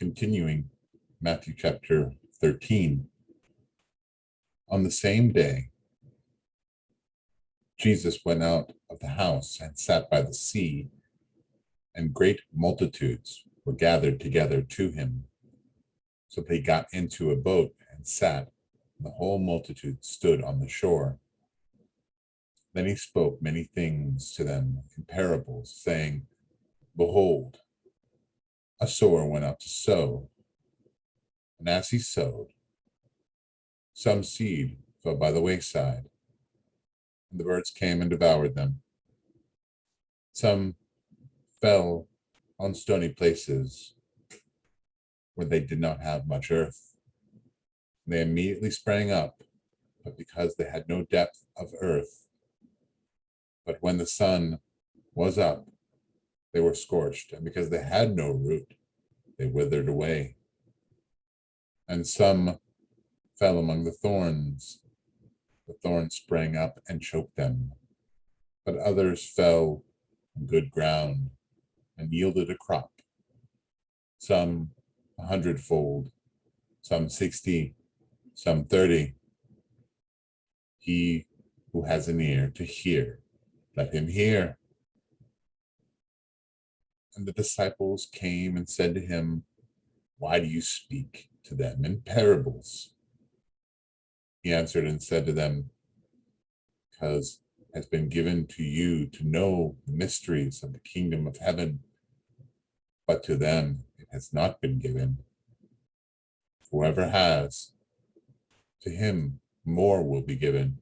Continuing Matthew chapter 13. On the same day, Jesus went out of the house and sat by the sea, and great multitudes were gathered together to him. So they got into a boat and sat, and the whole multitude stood on the shore. Then he spoke many things to them in parables, saying, Behold, a sower went out to sow, and as he sowed, some seed fell by the wayside, and the birds came and devoured them. Some fell on stony places where they did not have much earth. They immediately sprang up, but because they had no depth of earth. But when the sun was up, they were scorched, and because they had no root, they withered away. And some fell among the thorns. The thorns sprang up and choked them. But others fell on good ground and yielded a crop, some 100-fold, some 60, some 30. He who has an ear to hear, let him hear. And the disciples came and said to him, Why do you speak to them in parables? He answered and said to them, Because it has been given to you to know the mysteries of the kingdom of heaven, but to them it has not been given. Whoever has, to him more will be given,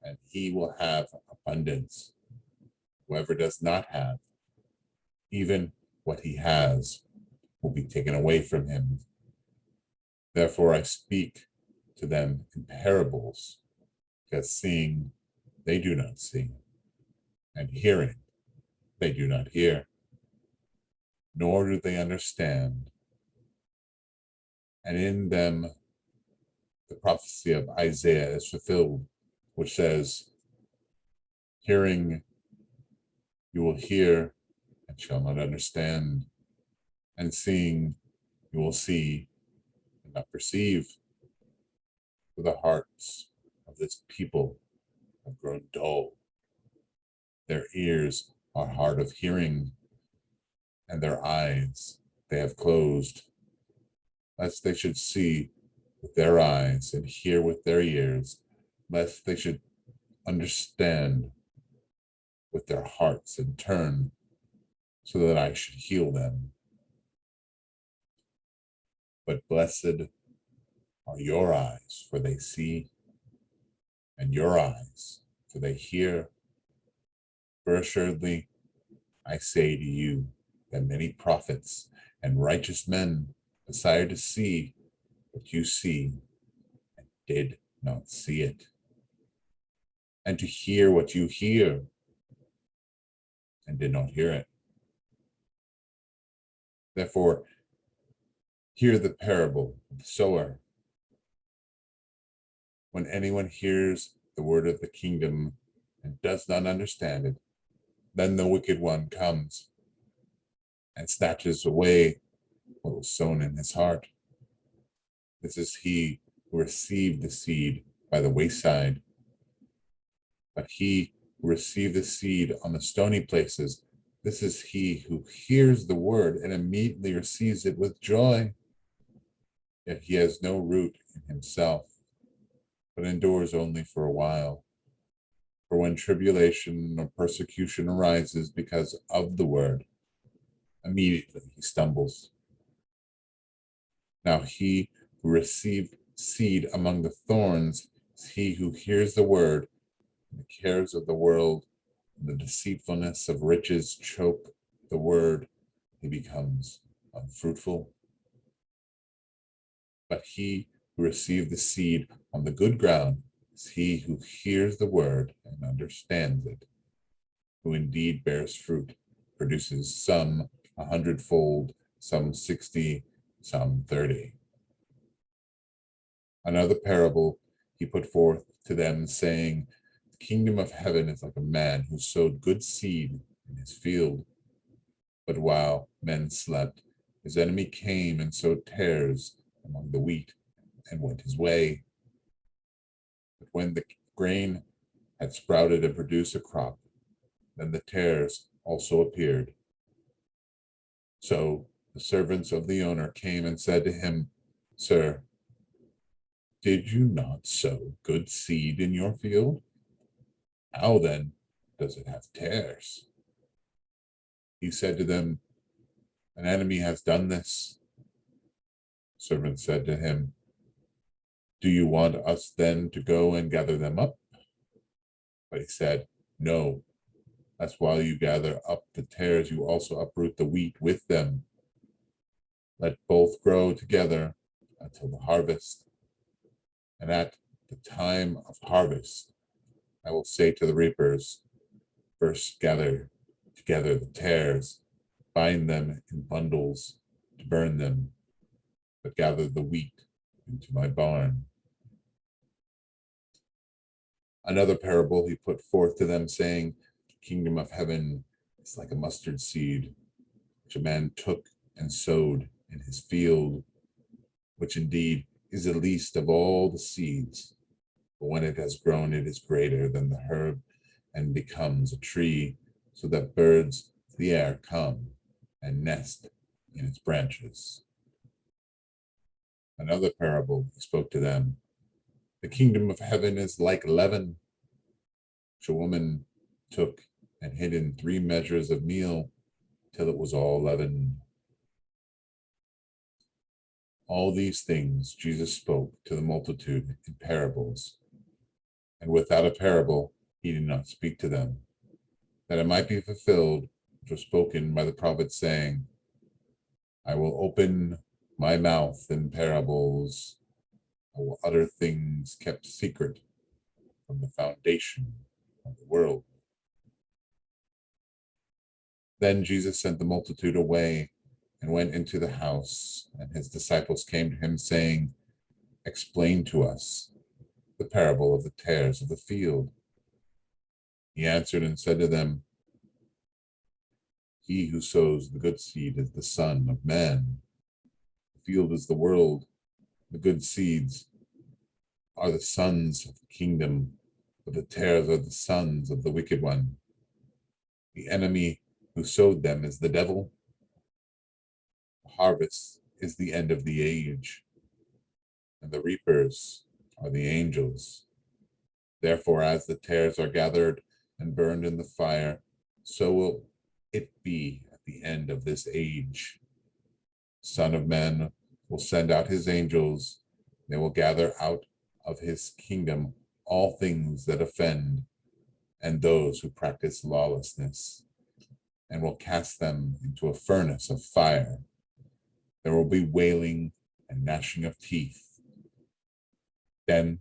and he will have abundance. Whoever does not have, even what he has will be taken away from him. Therefore I speak to them in parables, because seeing they do not see, and hearing they do not hear, nor do they understand. And in them the prophecy of Isaiah is fulfilled, which says, Hearing you will hear and shall not understand, and seeing you will see and not perceive. For the hearts of this people have grown dull. Their ears are hard of hearing, and their eyes they have closed, lest they should see with their eyes and hear with their ears, lest they should understand with their hearts and turn, so that I should heal them. But blessed are your eyes, for they see, and your eyes, for they hear. For assuredly, I say to you that many prophets and righteous men desire to see what you see and did not see it, and to hear what you hear and did not hear it. Therefore, hear the parable of the sower. When anyone hears the word of the kingdom and does not understand it, then the wicked one comes and snatches away what was sown in his heart. This is he who received the seed by the wayside. But he who received the seed on the stony places, this is he who hears the word and immediately receives it with joy. Yet he has no root in himself, but endures only for a while. For when tribulation or persecution arises because of the word, immediately he stumbles. Now he who received seed among the thorns is he who hears the word, and the cares of the world and the deceitfulness of riches choke the word, he becomes unfruitful. But he who received the seed on the good ground is he who hears the word and understands it, who indeed bears fruit, produces some 100-fold, some 60, some 30. Another parable he put forth to them, saying, The kingdom of heaven is like a man who sowed good seed in his field. But while men slept, his enemy came and sowed tares among the wheat and went his way. But when the grain had sprouted and produced a crop, then the tares also appeared. So the servants of the owner came and said to him, Sir, did you not sow good seed in your field? How then does it have tares? He said to them, An enemy has done this. Servants said to him, Do you want us then to go and gather them up? But he said, No, that's while you gather up the tares, you also uproot the wheat with them. Let both grow together until the harvest. And at the time of harvest, I will say to the reapers, First gather together the tares, bind them in bundles to burn them, but gather the wheat into my barn. Another parable he put forth to them, saying, The kingdom of heaven is like a mustard seed, which a man took and sowed in his field, which indeed is the least of all the seeds. But when it has grown, it is greater than the herb and becomes a tree, so that birds of the air come and nest in its branches. Another parable he spoke to them. The kingdom of heaven is like leaven, which a woman took and hid in 3 measures of meal till it was all leavened. All these things Jesus spoke to the multitude in parables, and without a parable he did not speak to them, that it might be fulfilled which was spoken by the prophet, saying, I will open my mouth in parables, I will utter things kept secret from the foundation of the world. Then Jesus sent the multitude away and went into the house, and his disciples came to him, saying, Explain to us the parable of the tares of the field. He answered and said to them, He who sows the good seed is the Son of Man. The field is the world. The good seeds are the sons of the kingdom, but the tares are the sons of the wicked one. The enemy who sowed them is the devil. The harvest is the end of the age, and the reapers are the angels. Therefore, as the tares are gathered and burned in the fire, so will it be at the end of this age. Son of Man will send out his angels. They will gather out of his kingdom all things that offend and those who practice lawlessness, and will cast them into a furnace of fire. There will be wailing and gnashing of teeth. Then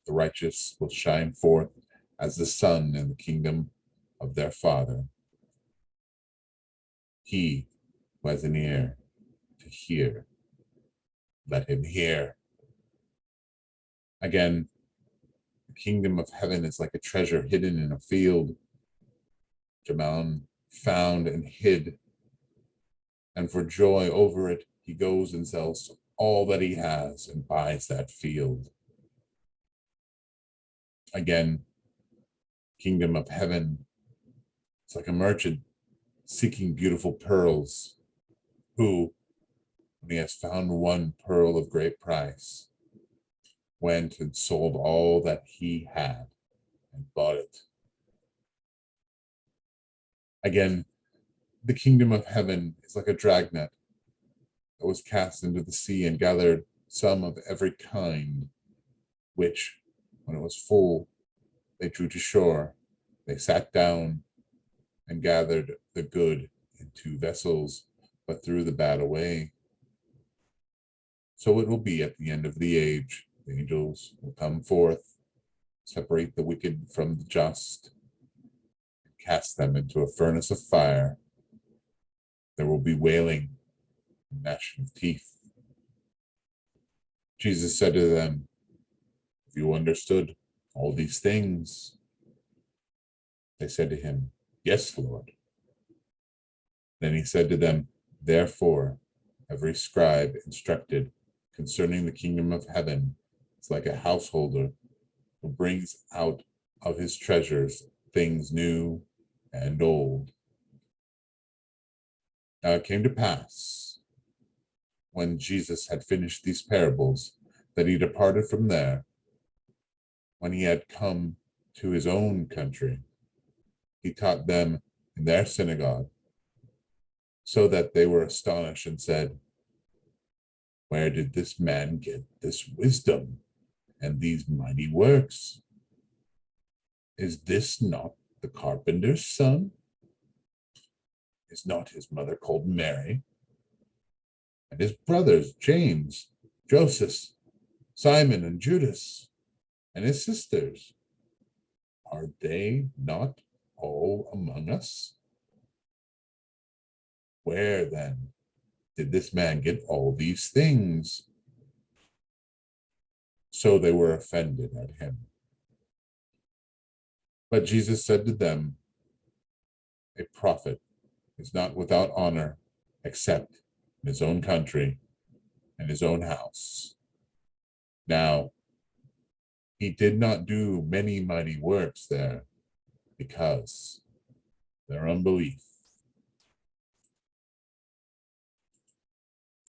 the righteous will shine forth as the sun in the kingdom of their Father. He who has an ear to hear, let him hear. Again, the kingdom of heaven is like a treasure hidden in a field, which a man found and hid, and for joy over it, he goes and sells all that he has and buys that field. Again, kingdom of heaven, it's like a merchant seeking beautiful pearls, who, when he has found one pearl of great price, went and sold all that he had and bought it. Again, the kingdom of heaven is like a dragnet that was cast into the sea and gathered some of every kind, which, when it was full, they drew to shore. They sat down and gathered the good in 2 vessels, but threw the bad away. So it will be at the end of the age. The angels will come forth, separate the wicked from the just, and cast them into a furnace of fire. There will be wailing and gnashing of teeth. Jesus said to them, Have you understood all these things? They said to him, Yes, Lord. Then he said to them, Therefore, Every scribe instructed concerning the kingdom of heaven is like a householder who brings out of his treasures things new and old. Now it came to pass, when Jesus had finished these parables, that he departed from there. When he had come to his own country, he taught them in their synagogue, so that they were astonished and said, "Where did this man get this wisdom and these mighty works? Is this not the carpenter's son? Is not his mother called Mary? And his brothers James, Joseph, Simon, and Judas, and his sisters, are they not all among us? Where then did this man get all these things?" So they were offended at him. But Jesus said to them, "A prophet is not without honor except in his own country and his own house." Now, he did not do many mighty works there because their unbelief.